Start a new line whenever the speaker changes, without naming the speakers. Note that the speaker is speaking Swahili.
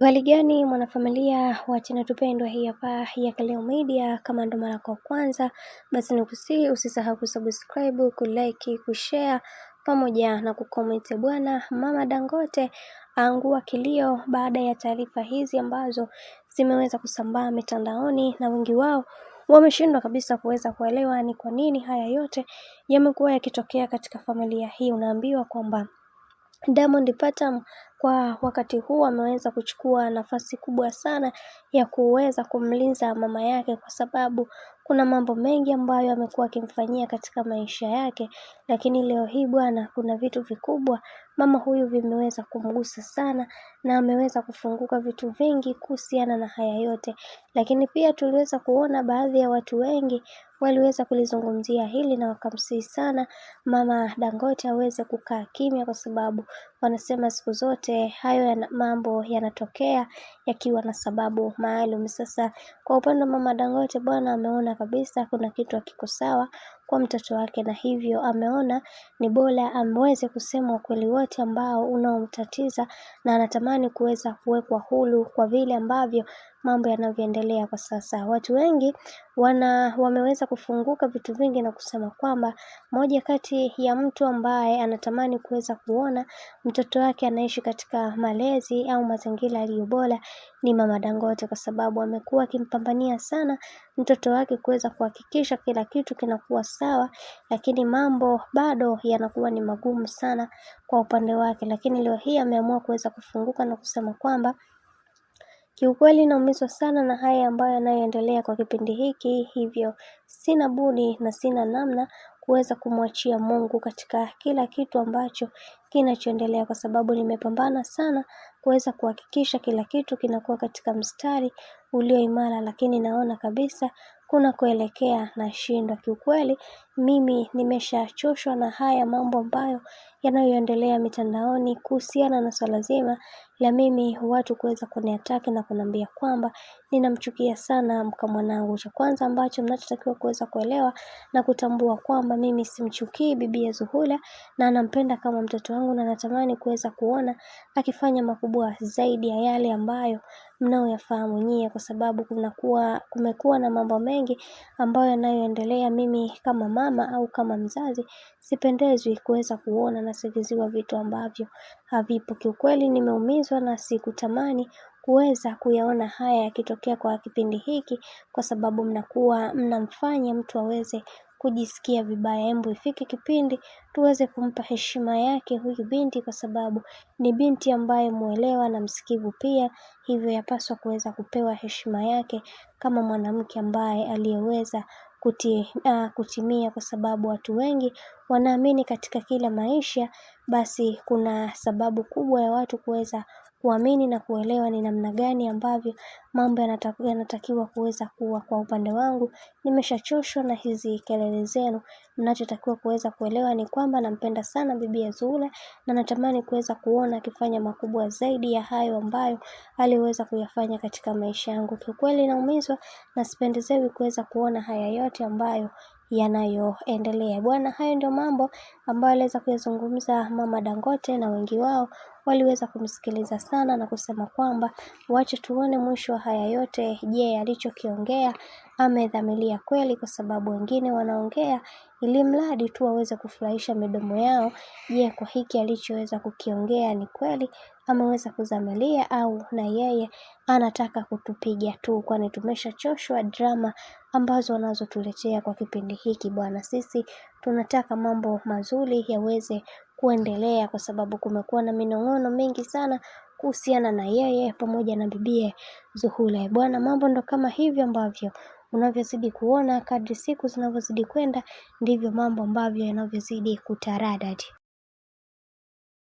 Hali gani mwanafamilia wa channel tupendwa hii hapa ya Kaleo Media. Kama ndo mara yako ya kwanza, basi nikusihi usisahau kusubscribe, kulike, kushare pamoja na kucomment. Bwana Mama Dangote aangua kilio baada ya taarifa hizi ambazo zimeweza kusambaa mitandaoni, na wengi wao wameshindwa kabisa kuweza kuelewa ni kwa nini haya yote yamekuwa yakitokea katika familia hii. Unaambiwa kwamba Diamond Platnumz kwa wakati huu ameweza kuchukua nafasi kubwa sana ya kuweza kumlinda mama yake, kwa sababu kuna mambo mengi ambayo amekuwa akimfanyia katika maisha yake, lakini leo hii bwana, kuna vitu vikubwa mama huyu vimeweza kumgusa sana, na ameweza kufunguka vitu vingi kuhusiana na haya yote. Lakini pia tuliweza kuona baadhi ya watu wengi waliweza kulizungumzia hili na wakamsihi sana Mama Dangote aweze kukaa kimya, kwa sababu wanasema siku zote hayo mambo yanatokea yakiwa na sababu maalum. Sasa kwa upande wa Mama Dangote bwana, ameona kabisa kuna kitu hakiko sawa kwa mtoto wake, na hivyo ameona ni bora amweze kusema ukweli wote ambao unaomtatiza, na anatamani kuweza kuwekwa huru kwa vile ambavyo mambo yanavyoendelea kwa sasa. Watu wengi wameweza kufunguka vitu vingi na kusema kwamba moja kati ya mtu ambaye anatamani kuweza kuona mtoto wake anaishi katika malezi au mazingira yaliyo bora ni Mama Dangote, kwa sababu amekuwa akimpambania sana mtoto wake kuweza kuhakikisha kila kitu kinakuwa sawa, lakini mambo bado yanakuwa ni magumu sana kwa upande wake. Lakini leo hii ameamua kuweza kufunguka na kusema kwamba kiukweli naumizwa sana na haya ambayo yanayoendelea kwa kipindi hiki, hivyo sina budi na sina namna kuweza kumwachia Mungu katika kila kitu ambacho kinachoendelea, kwa sababu nimepambana sana kuweza kuhakikisha kila kitu kinakuwa katika mstari ulio imara, lakini naona kabisa kuna kuelekea na shindwa. Kiukweli mimi nimeshachoshwa na haya mambo ambayo yanayoendelea mitandaoni kuhusiana na swala zima la mimi watu kuweza kuniataki na kuniambia kwamba ninamchukia sana mwanangu. Cha kwanza ambacho mnachotakiwa kuweza kuelewa na kutambua kwamba mimi simchukii bibi Zuhura, na nampenda kama mtoto wangu, na natamani kuweza kuona akifanya makubwa zaidi ya yale ambayo mnaoyafahamu nyie, kwa sababu kumekuwa na mambo mengi ambayo yanayoendelea. Mimi kama mama au kama mzazi sipendezwi kuweza kuona na sigiziwa vitu ambavyo havipo. Kiukweli nimeumizwa na sikutamani kuweza kuyaona haya yakitokea kwa kipindi hiki, kwa sababu mnakuwa mnamfanya mtu aweze kujisikia vibaya. Hebu ifike kipindi tuweze kumpa heshima yake huyu binti, kwa sababu ni binti ambaye muelewa na msikivu pia, hivyo yapaswa kuweza kupewa heshima yake kama mwanamke ambaye aliyeweza kutimia, kwa sababu watu wengi wanaamini katika kila maisha basi kuna sababu kubwa ya watu kuweza kuamini na kuelewa ni namna gani ambavyo mambo yanatakiwa kuweza kuwa. Kwa upande wangu nimeshachoshwa na hizi kelele zenu. Mnachotakiwa kuweza kuelewa ni kwamba nampenda sana bibi Zuhura, na natamani kuweza kuona akifanya makubwa zaidi ya hayo ambayo aliweza kuyafanya katika maisha yangu. Kiukweli naumizwa na sipendezewi kuweza kuona haya yote ambayo yanayoendelea. Bwana, hayo ndio mambo ambayo aliweza kuyazungumza Mama Dangote, na wengi wao waliweza kumsikiliza sana na kusema kwamba wache tuone mwisho wa haya yote. Je, alichokiongea amedhamiria kweli? Kwa sababu wengine wanaongea ili mradi tu waweze kufurahisha midomo yao. Je, kwa hiki alichoweza kukiongea ni kweli ameweza kudhamiria, au na yeye anataka kutupiga tu? Kwani tumeshachoshwa drama ambazo wanazotuletea kwa kipindi hiki bwana. Sisi tunataka mambo mazuri yaweze kuendelea, kwa sababu kumekuwa na minong'ono mingi sana kuhusiana na yeye pamoja na bibie Zuhura. Bwana, mambo ndo kama hivyo ambavyo unavyozidi kuona kadri siku zinavyozidi kwenda, ndivyo mambo ambavyo yanavyozidi kutaradadi.